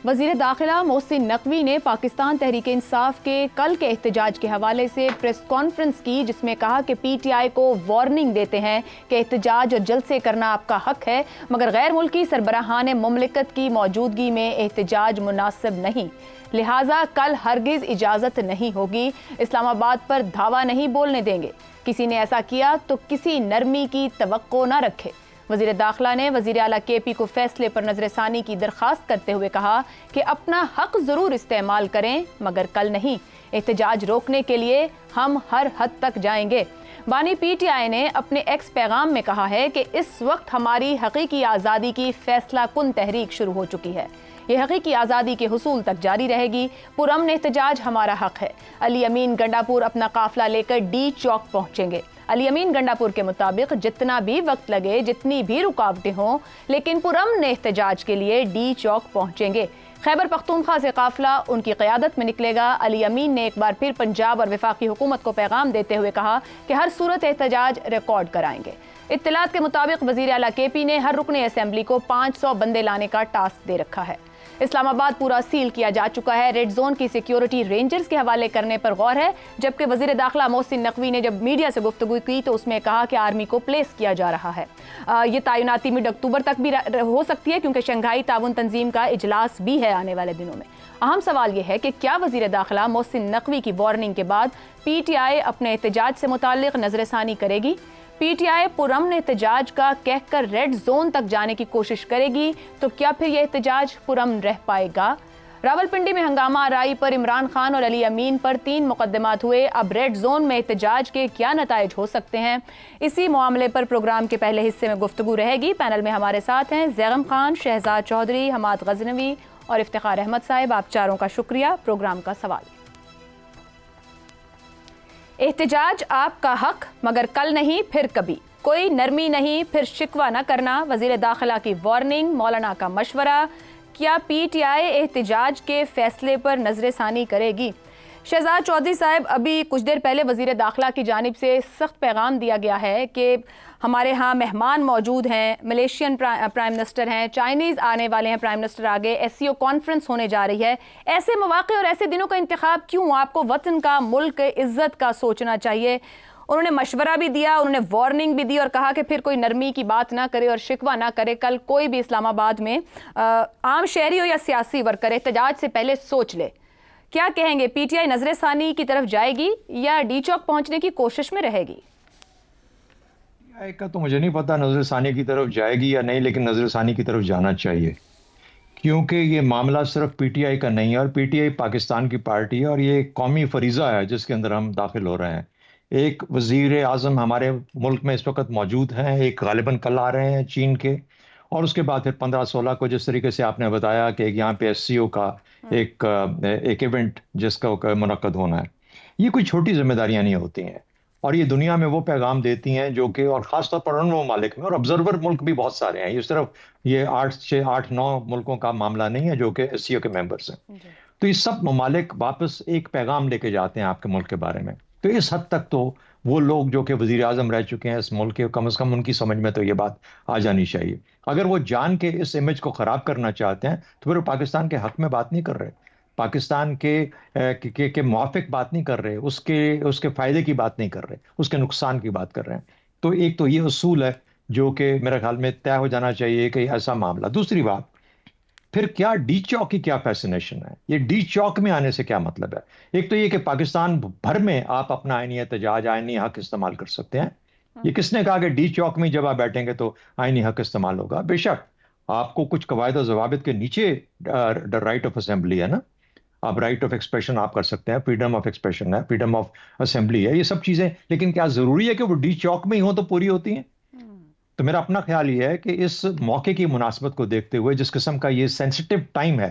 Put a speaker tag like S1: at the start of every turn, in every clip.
S1: وزیر داخلہ محسن نقوی نے پاکستان تحریک انصاف کے کل کے احتجاج کے حوالے سے پریس کانفرنس کی، جس میں کہا کہ پی ٹی آئی کو وارننگ دیتے ہیں کہ احتجاج اور جلسے کرنا آپ کا حق ہے، مگر غیر ملکی سربراہان مملکت کی موجودگی میں احتجاج مناسب نہیں، لہٰذا کل ہرگز اجازت نہیں ہوگی، اسلام آباد پر دھاوا نہیں بولنے دیں گے، کسی نے ایسا کیا تو کسی نرمی کی توقع نہ رکھے۔ وزیر داخلہ نے وزیر اعلیٰ کے پی کو فیصلے پر نظر ثانی کی درخواست کرتے ہوئے کہا کہ اپنا حق ضرور استعمال کریں مگر کل نہیں، احتجاج روکنے کے لیے ہم ہر حد تک جائیں گے۔ بانی پی ٹی آئی نے اپنے ایکس پیغام میں کہا ہے کہ اس وقت ہماری حقیقی آزادی کی فیصلہ کن تحریک شروع ہو چکی ہے، یہ حقیقی آزادی کے حصول تک جاری رہے گی، پرامن احتجاج ہمارا حق ہے۔ علی امین گنڈاپور اپنا قافلہ لے کر ڈی چوک پہنچیں گے۔ علی امین گنڈاپور کے مطابق جتنا بھی وقت لگے، جتنی بھی رکاوٹیں ہوں، لیکن پرامن احتجاج کے لیے ڈی چوک پہنچیں گے۔ خیبر پختونخوا سے قافلہ ان کی قیادت میں نکلے گا۔ علی امین نے ایک بار پھر پنجاب اور وفاقی حکومت کو پیغام دیتے ہوئے کہا کہ ہر صورت احتجاج ریکارڈ کرائیں گے۔ اطلاعات کے مطابق وزیر اعلیٰ کے پی نے ہر رکن اسمبلی کو 500 بندے لانے کا ٹاسک دے رکھا ہے۔ اسلام آباد پورا سیل کیا جا چکا ہے، ریڈ زون کی سیکیورٹی رینجرز کے حوالے کرنے پر غور ہے، جبکہ وزیر داخلہ محسن نقوی نے جب میڈیا سے گفتگو کی تو اس میں کہا کہ آرمی کو پلیس کیا جا رہا ہے۔ یہ تعیناتی مڈ اکتوبر تک بھی ہو سکتی ہے کیونکہ شنگھائی تعاون تنظیم کا اجلاس بھی ہے آنے والے دنوں میں۔ اہم سوال یہ ہے کہ کیا وزیر داخلہ محسن نقوی کی وارننگ کے بعد پی ٹی آئی اپنے احتجاج سے متعلق نظر ثانی کرے گی؟ پی ٹی آئی پرامن احتجاج کا کہہ کر ریڈ زون تک جانے کی کوشش کرے گی تو کیا پھر یہ احتجاج پرامن رہ پائے گا؟ راولپنڈی میں ہنگامہ آرائی پر عمران خان اور علی امین پر 3 مقدمات ہوئے، اب ریڈ زون میں احتجاج کے کیا نتائج ہو سکتے ہیں؟ اسی معاملے پر پروگرام کے پہلے حصے میں گفتگو رہے گی۔ پینل میں ہمارے ساتھ ہیں زیغم خان، شہزاد چودھری، حماد غزنوی اور افتخار احمد صاحب۔ آپ چاروں کا شکریہ۔ پروگرام کا سوال: احتجاج آپ کا حق مگر کل نہیں پھر کبھی، کوئی نرمی نہیں پھر شکوہ نہ کرنا، وزیر داخلہ کی وارننگ، مولانا کا مشورہ، کیا پی ٹی آئی احتجاج کے فیصلے پر نظر ثانی کرے گی؟ شہزاد چودھری صاحب، ابھی کچھ دیر پہلے وزیر داخلہ کی جانب سے سخت پیغام دیا گیا ہے کہ ہمارے ہاں مہمان موجود ہیں، ملیشین پرائم منسٹر ہیں، چائنیز آنے والے ہیں پرائم منسٹر آگے، ایس سی او کانفرنس ہونے جا رہی ہے، ایسے مواقع اور ایسے دنوں کا انتخاب کیوں؟ آپ کو وطن کا، ملک عزت کا سوچنا چاہیے۔ انہوں نے مشورہ بھی دیا، انہوں نے وارننگ بھی دی اور کہا کہ پھر کوئی نرمی کی بات نہ کرے اور شکوہ نہ کرے، کل کوئی بھی اسلام آباد میں عام شہری ہو یا سیاسی ورکر احتجاج سے پہلے سوچ لے۔ کیا کہیں گے؟ پی ٹی آئی نظر ثانی کی طرف جائے گی یا ڈی چوک پہنچنے کی کوشش میں رہے گی؟
S2: کا تو مجھے نہیں پتا نظر ثانی کی طرف جائے گی یا نہیں، لیکن نظر ثانی کی طرف جانا چاہیے، کیونکہ یہ معاملہ صرف پی ٹی آئی کا نہیں ہے، اور پی ٹی آئی پاکستان کی پارٹی ہے اور یہ ایک قومی فریضہ ہے جس کے اندر ہم داخل ہو رہے ہیں۔ ایک وزیر اعظم ہمارے ملک میں اس وقت موجود ہیں، ایک غالباً کل آ رہے ہیں چین کے، اور اس کے بعد پھر 15-16 کو جس طریقے سے آپ نے بتایا کہ یہاں پہ ایس سی او کا ایک ایونٹ جس کا منعقد ہونا ہے، یہ کوئی چھوٹی ذمہ داریاں نہیں ہوتی ہیں، اور یہ دنیا میں وہ پیغام دیتی ہیں جو کہ، اور خاص طور پر ان ممالک میں، اور آبزرور ملک بھی بہت سارے ہیں، یہ صرف یہ 8-9 ملکوں کا معاملہ نہیں ہے جو کہ ایس سی او کے ممبرس ہیں، تو یہ سب ممالک واپس ایک پیغام لے کے جاتے ہیں آپ کے ملک کے بارے میں۔ تو اس حد تک تو وہ لوگ جو کہ وزیر اعظم رہ چکے ہیں اس ملک کے، کم از کم ان کی سمجھ میں تو یہ بات آ جانی چاہیے۔ اگر وہ جان کے اس امیج کو خراب کرنا چاہتے ہیں تو پھر وہ پاکستان کے حق میں بات نہیں کر رہے، پاکستان کے موافق بات نہیں کر رہے، اس کے فائدے کی بات نہیں کر رہے، اس کے نقصان کی بات کر رہے ہیں۔ تو ایک تو یہ اصول ہے جو کہ میرے خیال میں طے ہو جانا چاہیے کہ ایسا معاملہ۔ دوسری بات، پھر کیا ڈی چوک کی کیا فیسنیشن ہے؟ یہ ڈی چوک میں آنے سے کیا مطلب ہے؟ ایک تو یہ کہ پاکستان بھر میں آپ اپنا آئینی احتجاج، آئینی حق استعمال کر سکتے ہیں۔ یہ کس نے کہا کہ ڈی چوک میں جب آپ بیٹھیں گے تو آئینی حق استعمال ہوگا؟ بے شک آپ کو کچھ قواعد و ضوابط کے نیچے رائٹ آف اسمبلی ہے نا، آپ رائٹ آف ایکسپریشن آپ کر سکتے ہیں، فریڈم آف ایکسپریشن ہے، فریڈم آف اسمبلی ہے، یہ سب چیزیں، لیکن کیا ضروری ہے کہ وہ ڈی چوک میں ہی ہوں تو پوری ہوتی ہیں؟ تو میرا اپنا خیال یہ ہے کہ اس موقع کی مناسبت کو دیکھتے ہوئے، جس قسم کا یہ سینسٹیو ٹائم ہے،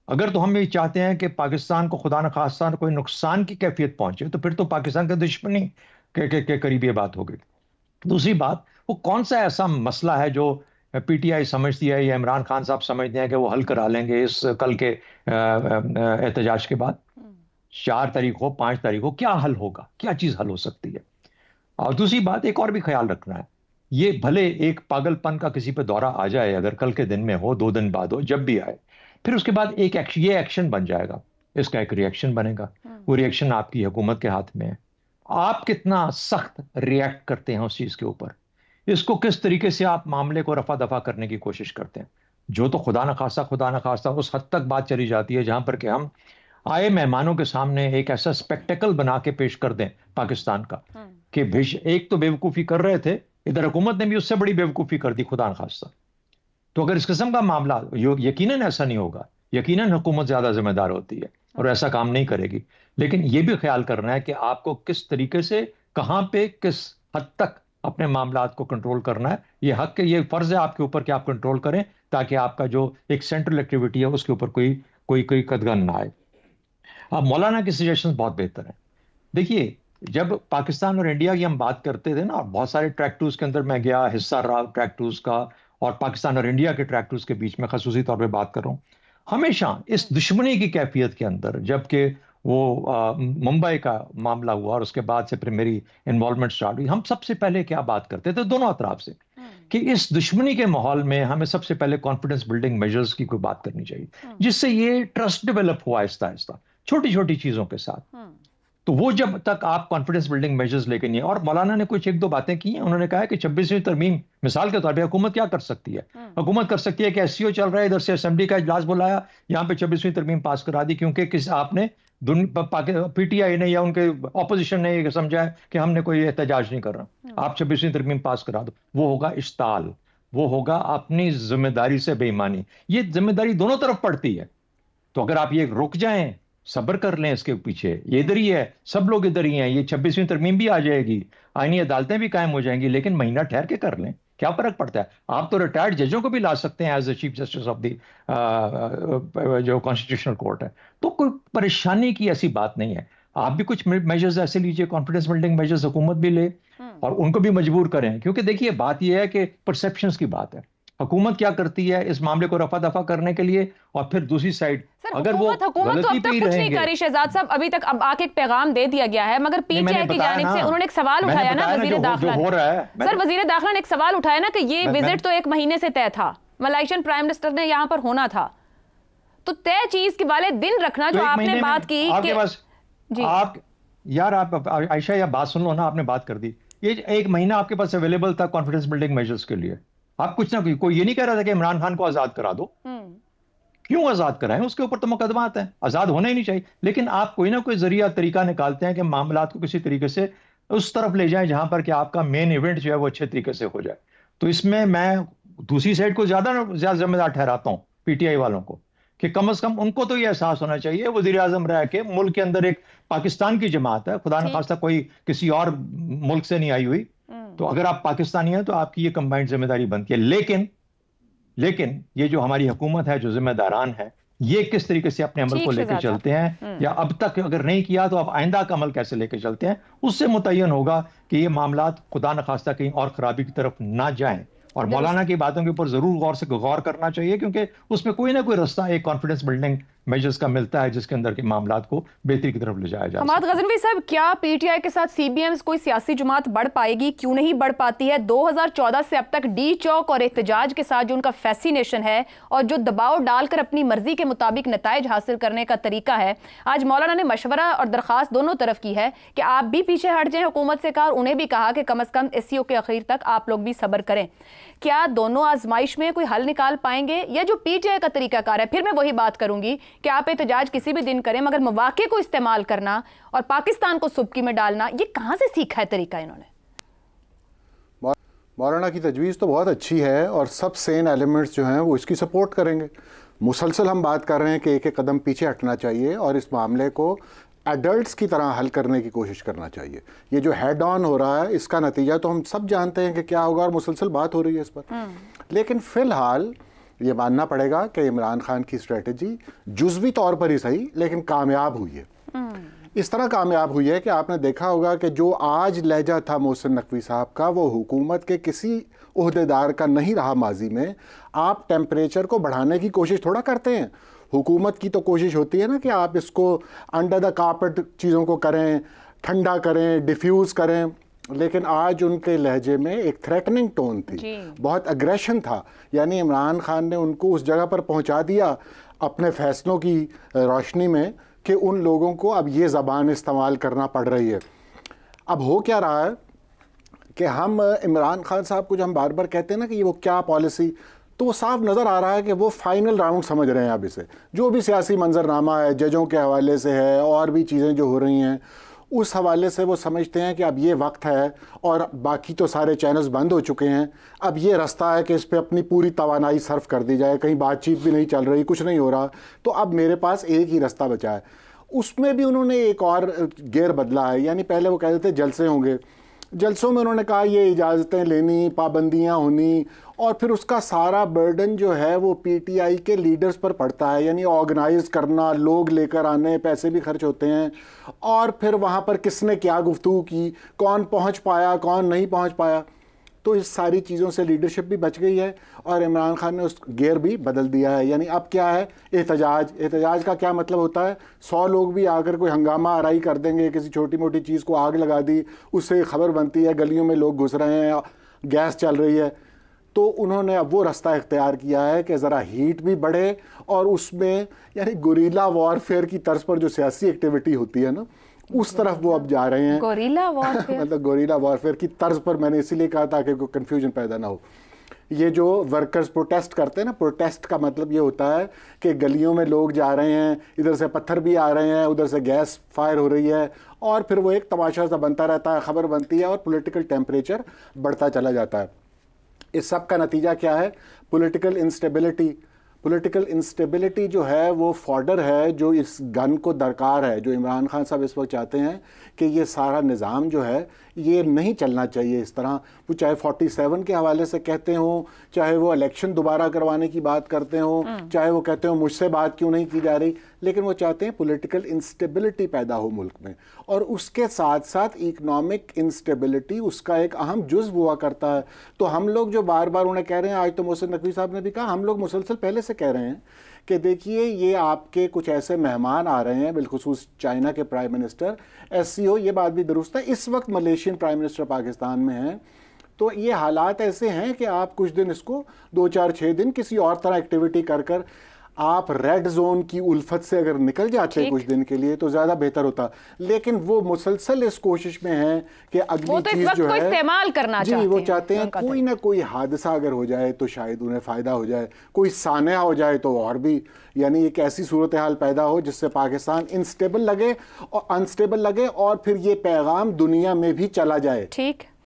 S2: اگر تو ہم یہ چاہتے ہیں کہ پاکستان کو خدا نخواستہ کوئی نقصان کی کیفیت پہنچے تو پھر تو پاکستان کا دشمنی کے قریب یہ بات ہوگی۔ دوسری بات، وہ کون سا ایسا مسئلہ ہے جو پی ٹی آئی سمجھتی ہے یا عمران خان صاحب سمجھتے ہیں کہ وہ حل کرا لیں گے اس کل کے احتجاج کے بعد؟ 4 تاریخ ہو، 5 تاریخ ہو، کیا حل ہوگا؟ کیا چیز حل ہو سکتی ہے؟ اور دوسری بات، ایک اور بھی خیال رکھنا ہے، یہ بھلے ایک پاگل پن کا کسی پہ دورہ آ جائے، اگر کل کے دن میں ہو، 2 دن بعد ہو، جب بھی آئے، پھر اس کے بعد یہ ایکشن بن جائے گا، اس کا ایک ریئیکشن بنے گا. وہ ریئیکشن آپ کی حکومت کے ہاتھ میں ہے. آپ کتنا سخت ریئیکٹ کرتے ہیں اس چیز کے اوپر، اس کو کس طریقے سے آپ معاملے کو رفع دفع کرنے کی کوشش کرتے ہیں. جو تو خدا نخواستہ اس حد تک بات چلی جاتی ہے جہاں پر کہ ہم آئے مہمانوں کے سامنے ایک ایسا سپیکٹیکل بنا کے پیش کر دیں پاکستان کا کہ ایک تو بیوقوفی کر رہے تھے، ادھر حکومت نے بھی اس سے بڑی بیوقوفی کر دی خدا نخواستہ. تو اگر اس قسم کا معاملہ یقیناً ایسا نہیں ہوگا، یقیناً حکومت زیادہ ذمہ دار ہوتی ہے اور ایسا کام نہیں کرے گی. لیکن یہ بھی خیال کرنا ہے کہ آپ کو کس طریقے سے، کہاں پہ، کس حد تک اپنے معاملات کو کنٹرول کرنا ہے. یہ حق ہے، یہ فرض ہے آپ کے اوپر کہ آپ کنٹرول کریں تاکہ آپ کا جو ایک سینٹرل ایکٹیویٹی ہے اس کے اوپر کوئی قدغن نہ آئے. اب مولانا کی سجیشنز بہت بہتر ہیں. دیکھیے جب پاکستان اور انڈیا کی ہم بات کرتے تھے نا، بہت سارے ٹریک ٹوز کے اندر میں گیا، حصہ رہا ٹریک ٹوز کا، اور پاکستان اور انڈیا کے ٹریک ٹوز کے بیچ میں خصوصی طور پہ بات کر رہا ہوں. ہمیشہ اس دشمنی کی کیفیت کے اندر، جبکہ وہ ممبئی کا معاملہ ہوا اور اس کے بعد سے پھر میری انوالومنٹ سٹارٹ ہوئی، ہم سب سے پہلے کیا بات کرتے تھے دونوں اطراف سے کہ اس دشمنی کے ماحول میں ہمیں سب سے پہلے کانفیڈنس بلڈنگ میجرز کی کوئی بات کرنی چاہیے، جس سے یہ ٹرسٹ ڈیولپ ہوا آہستہ آہستہ چھوٹی چھوٹی چیزوں کے ساتھ. تو وہ جب تک آپ کانفیڈنس بلڈنگ میجرز لے کے نہیں، اور مولانا نے کچھ ایک دو باتیں کی ہیں. انہوں نے کہا ہے کہ 26ویں ترمیم مثال کے طور پہ حکومت کیا کر سکتی ہے؟ حکومت کر سکتی ہے کہ ایس سی او چل رہا ہے، ادھر سے اسمبلی کا اجلاس بلایا، یہاں پہ 26ویں ترمیم پاس کرا دی، کیونکہ آپ نے پی ٹی آئی نے یا ان کے اپوزیشن نے یہ سمجھا ہے کہ ہم نے کوئی احتجاج نہیں کر رہا، آپ 26ویں ترمیم پاس کرا دو. وہ ہوگا اشتعال، وہ ہوگا اپنی ذمہ داری سے بے ایمانی. یہ ذمہ داری دونوں طرف پڑتی ہے. تو اگر آپ یہ رک جائیں، صبر کر لیں، اس کے پیچھے یہ ادھر ہی ہے، سب لوگ ادھر ہی ہیں، یہ 26ویں ترمیم بھی آ جائے گی، آئینی عدالتیں بھی قائم ہو جائیں گی، لیکن مہینہ ٹھہر کے کر لیں، کیا فرق پڑتا ہے؟ آپ تو ریٹائرڈ ججوں کو بھی لا سکتے ہیں as a chief justice of the جو کانسٹیٹیوشنل کورٹ ہے. تو کوئی پریشانی کی ایسی بات نہیں ہے. آپ بھی کچھ میجرز ایسے لیجئے، کانفیڈنس بلڈنگ میجرز حکومت بھی لے اور ان کو بھی مجبور کریں. کیونکہ دیکھیے بات یہ ہے کہ پرسیپشنز کی بات ہے. حکومت کیا کرتی ہے اس معاملے کو رفع دفع کرنے کے لیے، اور پھر دوسری سائیڈ اگر وہ غلطی پہ ہی رہیں گے.
S1: شہزاد صاحب ابھی تک اب آکے ایک پیغام دے دیا گیا ہے، مگر پی ٹی آئی کی جانب سے انہوں نے ایک سوال اٹھایا نا وزیر داخلہ نے. سر وزیر داخلہ نے ایک سوال اٹھایا نا کہ یہ وزٹ تو 1 مہینے سے طے تھا، ملائیشین پرائم منسٹر نے یہاں پر ہونا تھا، تو طے چیز کے والے دن رکھنا جو آپ نے بات کی کہ
S2: آپ یار آپ عائشہ یا بات سن لو نا، آپ نے بات کر دی. یہ 1 مہینہ آپ کے پاس اویلیبل تھا کانفیڈنس بلڈنگ میجرز کے لیے. آپ کچھ نہ کوئی یہ نہیں کہہ رہا تھا کہ عمران خان کو آزاد کرا دو. کیوں آزاد کرائیں؟ اس کے اوپر تو مقدمات ہیں، آزاد ہونا ہی نہیں چاہیے. لیکن آپ کوئی نہ کوئی ذریعہ طریقہ نکالتے ہیں کہ معاملات کو کسی طریقے سے اس طرف لے جائیں جہاں پر کہ آپ کا مین ایونٹ جو ہے وہ اچھے طریقے سے ہو جائے. تو اس میں دوسری سائڈ کو زیادہ ذمہ دار ٹھہراتا ہوں، پی ٹی آئی والوں کو، کہ کم از کم ان کو تو یہ احساس ہونا چاہیے وزیر اعظم رہ کے ملک کے اندر ایک پاکستان کی جماعت ہے، خدا نخواستہ کوئی کسی اور ملک سے نہیں آئی ہوئی، تو اگر آپ پاکستانی ہیں تو آپ کی یہ کمبائنڈ ذمہ داری بنتی ہے. لیکن یہ جو ہماری حکومت ہے، جو ذمہ داران ہے، یہ کس طریقے سے اپنے عمل کو لے کے چلتے ہیں، یا اب تک اگر نہیں کیا تو اب آئندہ کا عمل کیسے لے کے چلتے ہیں، اس سے متعین ہوگا کہ یہ معاملات خدا نخواستہ کہیں اور خرابی کی طرف نہ جائیں. اور مولانا کی باتوں کے اوپر ضرور غور کرنا چاہیے، کیونکہ اس میں کوئی نہ کوئی رستہ ایک کانفیڈنس بلڈنگ میجرز کا ملتا ہے جس کے اندر کے معاملات کو بہتری کی طرف لے جایا جائے.
S1: حماد غزنوی صاحب، کیا پی ٹی آئی کے ساتھ سی بی ایمز کوئی سیاسی جماعت بڑھ پائے گی؟ کیوں نہیں بڑھ پاتی ہے؟ 2014 سے اب تک ڈی چوک اور احتجاج کے ساتھ جو ان کا فیسینیشن ہے اور جو دباؤ ڈال کر اپنی مرضی کے مطابق نتائج حاصل کرنے کا طریقہ ہے، آج مولانا نے مشورہ اور درخواست دونوں طرف کی ہے کہ آپ بھی پیچھے ہٹ جائیں حکومت سے، کہا، اور انہیں بھی کہا کہ کم از کم ایس سی او کے اخیر تک آپ لوگ بھی صبر کریں. کیا دونوں آزمائش میں کوئی حل نکال پائیں گے، یا جو پی ٹی آئی کا طریقہ کار ہے، پھر میں وہی بات کروں گی کہ آپ احتجاج کسی بھی دن کریں مگر مواقع کو استعمال کرنا اور پاکستان کو سبکی میں ڈالنا، یہ کہاں سے سیکھا ہے طریقہ انہوں نے؟
S3: مولانا کی تجویز تو بہت اچھی ہے، اور سب سین ایلیمنٹس جو ہیں وہ اس کی سپورٹ کریں گے. مسلسل ہم بات کر رہے ہیں کہ ایک قدم پیچھے ہٹنا چاہیے اور اس معاملے کو ایڈلٹس کی طرح حل کرنے کی کوشش کرنا چاہیے. یہ جو ہیڈ آن ہو رہا ہے، اس کا نتیجہ تو ہم سب جانتے ہیں کہ کیا ہوگا، اور مسلسل بات ہو رہی ہے اس پر. لیکن فی الحال یہ ماننا پڑے گا کہ عمران خان کی اسٹریٹجی جزوی طور پر ہی صحیح لیکن کامیاب ہوئی ہے. اس طرح کامیاب ہوئی ہے کہ آپ نے دیکھا ہوگا کہ جو آج لہجہ تھا محسن نقوی صاحب کا، وہ حکومت کے کسی عہدیدار کا نہیں رہا ماضی میں. آپ ٹیمپریچر کو بڑھانے کی کوشش تھوڑا کرتے ہیں. حکومت کی تو کوشش ہوتی ہے نا کہ آپ اس کو انڈر دا کارپٹ چیزوں کو کریں، ٹھنڈا کریں، ڈیفیوز کریں. لیکن آج ان کے لہجے میں ایک تھریٹننگ ٹون تھی، بہت اگریشن تھا. یعنی عمران خان نے ان کو اس جگہ پر پہنچا دیا. اپنے فیصلوں کی روشنی میں کہ ان لوگوں کو اب یہ زبان استعمال کرنا پڑ رہی ہے. اب ہو کیا رہا ہے کہ ہم عمران خان صاحب کو جو ہم بار بار کہتے ہیں نا کہ وہ کیا پالیسی، تو وہ صاف نظر آ رہا ہے کہ وہ فائنل راؤنڈ سمجھ رہے ہیں اب اسے. جو بھی سیاسی منظرنامہ ہے ججوں کے حوالے سے ہے اور بھی چیزیں جو ہو رہی ہیں اس حوالے سے وہ سمجھتے ہیں کہ اب یہ وقت ہے اور باقی تو سارے چینلز بند ہو چکے ہیں، اب یہ رستہ ہے کہ اس پہ اپنی پوری توانائی صرف کر دی جائے. کہیں بات چیت بھی نہیں چل رہی، کچھ نہیں ہو رہا، تو اب میرے پاس ایک ہی رستہ بچا ہے. اس میں بھی انہوں نے ایک اور گیئر بدلا ہے. یعنی پہلے وہ کہتے تھے جلسے ہوں گے، جلسوں میں انہوں نے کہا یہ اجازتیں لینی، پابندیاں ہونی، اور پھر اس کا سارا برڈن جو ہے وہ پی ٹی آئی کے لیڈرز پر پڑتا ہے. یعنی آرگنائز کرنا، لوگ لے کر آنے، پیسے بھی خرچ ہوتے ہیں، اور پھر وہاں پر کس نے کیا گفتگو کی، کون پہنچ پایا، کون نہیں پہنچ پایا. تو اس ساری چیزوں سے لیڈرشپ بھی بچ گئی ہے اور عمران خان نے اس گیئر بھی بدل دیا ہے. یعنی اب کیا ہے، احتجاج کا کیا مطلب ہوتا ہے؟ 100 لوگ بھی آ کر کوئی ہنگامہ آرائی کر دیں گے، کسی چھوٹی موٹی چیز کو آگ لگا دی، اس سے خبر بنتی ہے گلیوں میں لوگ گھس رہے ہیں، گیس چل رہی ہے. تو انہوں نے اب وہ رستہ اختیار کیا ہے کہ ذرا ہیٹ بھی بڑھے اور اس میں یعنی گوریلا وارفیئر کی طرز پر جو سیاسی ایکٹیویٹی ہوتی ہے نا، اس طرف وہ اب جا رہے ہیں.
S1: گوریلا وارفیئر
S3: مطلب گوریلا وارفیئر کی طرز پر میں نے اسی لیے کہا تاکہ کوئی کنفیوژن پیدا نہ ہو. یہ جو ورکرز پروٹیسٹ کرتے ہیں نا، پروٹیسٹ کا مطلب یہ ہوتا ہے کہ گلیوں میں لوگ جا رہے ہیں، ادھر سے پتھر بھی آ رہے ہیں، ادھر سے گیس فائر ہو رہی ہے، اور پھر وہ ایک تماشا سا بنتا رہتا ہے، خبر بنتی ہے اور پولیٹیکل ٹیمپریچر بڑھتا چلا جاتا ہے. اس سب کا نتیجہ کیا ہے؟ Political instability. پولیٹیکل انسٹیبلٹی جو ہے وہ فارڈر ہے جو اس گن کو درکار ہے، جو عمران خان صاحب اس وقت چاہتے ہیں کہ یہ سارا نظام جو ہے یہ نہیں چلنا چاہیے اس طرح. وہ چاہے 47 کے حوالے سے کہتے ہوں، چاہے وہ الیکشن دوبارہ کروانے کی بات کرتے ہوں، چاہے وہ کہتے ہوں مجھ سے بات کیوں نہیں کی جا رہی، لیکن وہ چاہتے ہیں پولیٹیکل انسٹیبلٹی پیدا ہو ملک میں. اور اس کے ساتھ ساتھ اکنامک انسٹیبلٹی اس کا ایک اہم جزو ہوا کرتا ہے. تو ہم لوگ جو بار بار انہیں کہہ رہے ہیں، آج تو محسن نقوی صاحب نے بھی کہا، ہم لوگ مسلسل پہلے سے کہہ رہے ہیں کہ دیکھیے یہ آپ کے کچھ ایسے مہمان آ رہے ہیں، بالخصوص چائنا کے پرائم منسٹر، ایس سی او، یہ بات بھی درست ہے، اس وقت ملیشین پرائم منسٹر پاکستان میں ہیں. تو یہ حالات ایسے ہیں کہ آپ کچھ دن اس کو 2-4-6 دن کسی اور طرح ایکٹیویٹی کر کر آپ ریڈ زون کی الفت سے اگر نکل جاتے کچھ دن کے لیے تو زیادہ بہتر ہوتا. لیکن وہ مسلسل اس کوشش میں ہیں کہ اگلی چیز جو ہے
S1: استعمال کرنا
S3: جی وہ چاہتے ہیں کوئی نہ کوئی حادثہ اگر ہو جائے تو شاید انہیں فائدہ ہو جائے، کوئی سانحہ ہو جائے تو اور بھی، یعنی ایک ایسی صورتحال پیدا ہو جس سے پاکستان انسٹیبل لگے اور پھر یہ پیغام دنیا میں بھی چلا جائے.
S1: ٹھیک